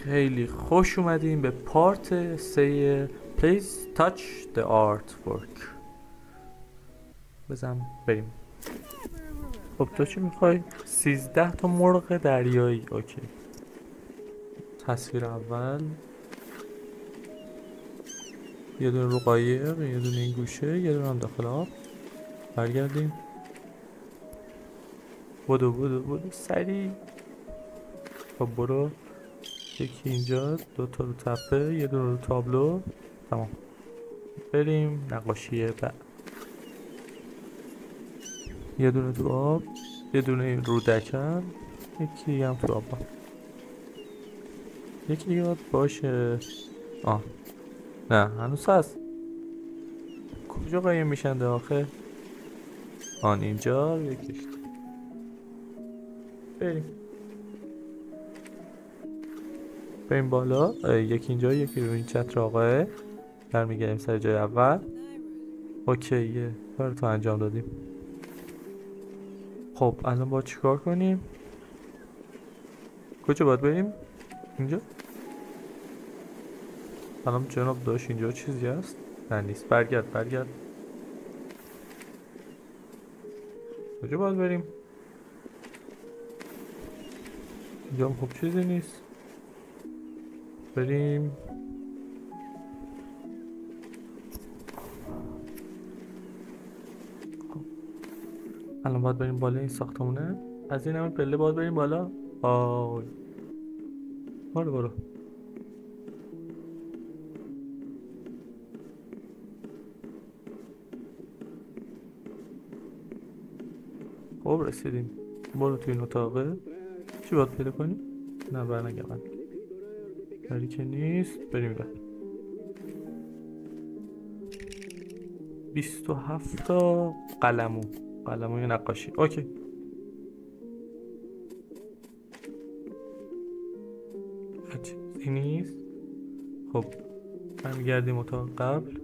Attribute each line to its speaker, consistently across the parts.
Speaker 1: خیلی خوش اومدیم به پارت 3 Please touch the artwork. بزن بریم. خب تو چی میخوای؟ 13 تا مرغ دریایی. اوکی. تصویر اول یه دونه رو قایق، یه دونه این گوشه، یه دونه هم داخل آب. برگردیم. بدو سریع. خب برو. یکی اینجا، دوتا رو تپه، یه دونه رو تابلو. تمام. بریم نقاشی بعد. یه دونه تو آب، یه دونه رو دکن، یکی هم تو آب. یکی دیگه باید باشه. نه هنوز هست. کجا قایم میشنده آخه؟ اینجا یکیش. بریم بالا. یکی اینجا، یکی رو این چتر آقاه. برمیگردیم سر جای اول. اوکیه، کار تو انجام دادیم. خب الان باید چیکار کنیم؟ کجا باید بریم؟ اینجا؟ الان جناب داشت اینجا چیزی هست؟ نه نیست. برگرد. کجا باید بریم؟ اینجا هم خب چیزی نیست. بریم. خب الان باید بریم بالا این ساختمونه. از این همه پله باید بریم بالا. برو. خب رسیدیم. برو تو این اتاقه. چی باید پیدا کنیم؟ نه برنگردم. کاری که نیست. بریم بر 27 تا قلموی نقاشی. اوکی. چیزی نیست. خب برمیگردیم اتاق قبل.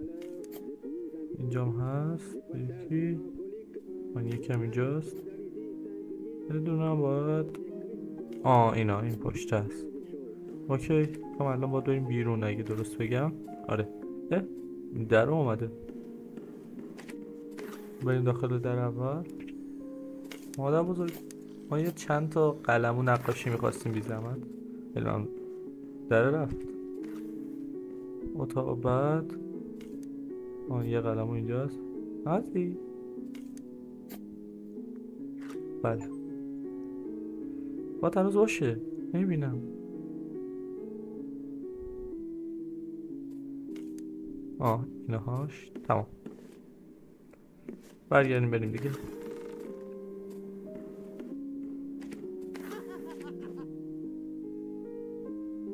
Speaker 1: اینجام هست یکی. یکم اینجاست. یه دونه هم باید این پشت هست. اوکی. کم الان باید بریم بیرون اگه درست بگم. آره. در اومده. بریم داخل در اول. مادر بزرگ، ما یه چند تا قلمو نقاشی میخواستیم بی زحمت. الان در رفت. اتاق بعد یه قلمو اینجاست. هستی؟ بله باید هنوز باشه. نمیبینم. اینهاش. تمام. برگردیم بریم دیگه.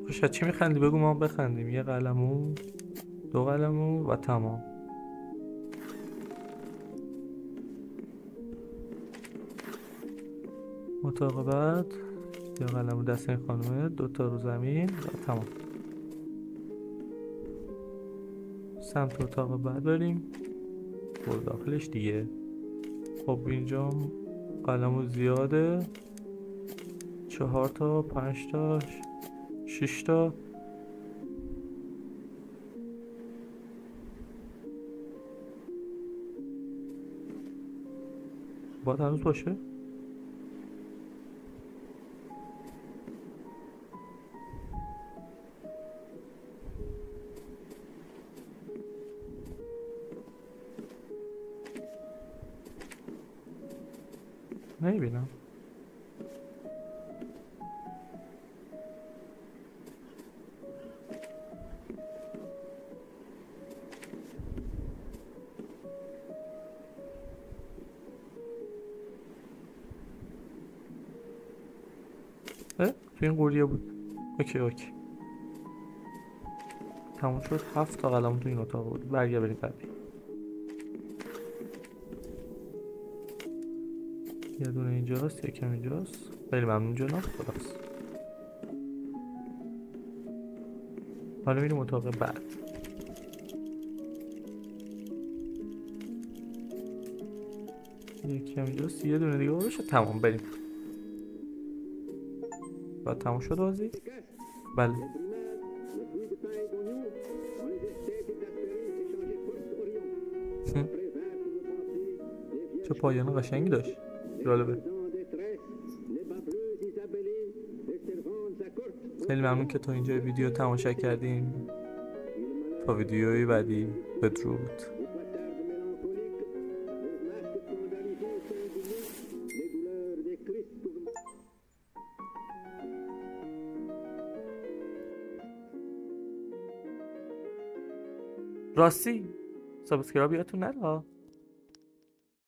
Speaker 1: خوشت چی میخندی؟ بگو ما بخندیم. یه قلمو، دو قلمو و تمام. اتاق بعد یه قلمو دست این خانومه، دوتا رو زمین و تمام. سمت اتاق بعد بریم. برو داخلش دیگه. خب اینجا قلمو زیاده. 4 تا 5 تا 6 تا. باید هنوز باشه. نمیبینم. تو این قوریه بود. اوکی. تموم شد. 7 تا قلم تو این اتاق بود. بریم بعدی. یه دونه اینجاست، یکم اینجاست. خیلی ممنون جناب. خلاص حالا میریم اتاق بعد. یکم اینجاست، یه دونه دیگه باشه. تمام. بریم. بعد تموم شد بازی. بله. چه پایان قشنگی داشت. جالبه. خیلی ممنون که تا اینجا ویدیو تماشا کردین. تا ویدیوی بعدی، بدرود. راستی سابسکرایب یادتون نره.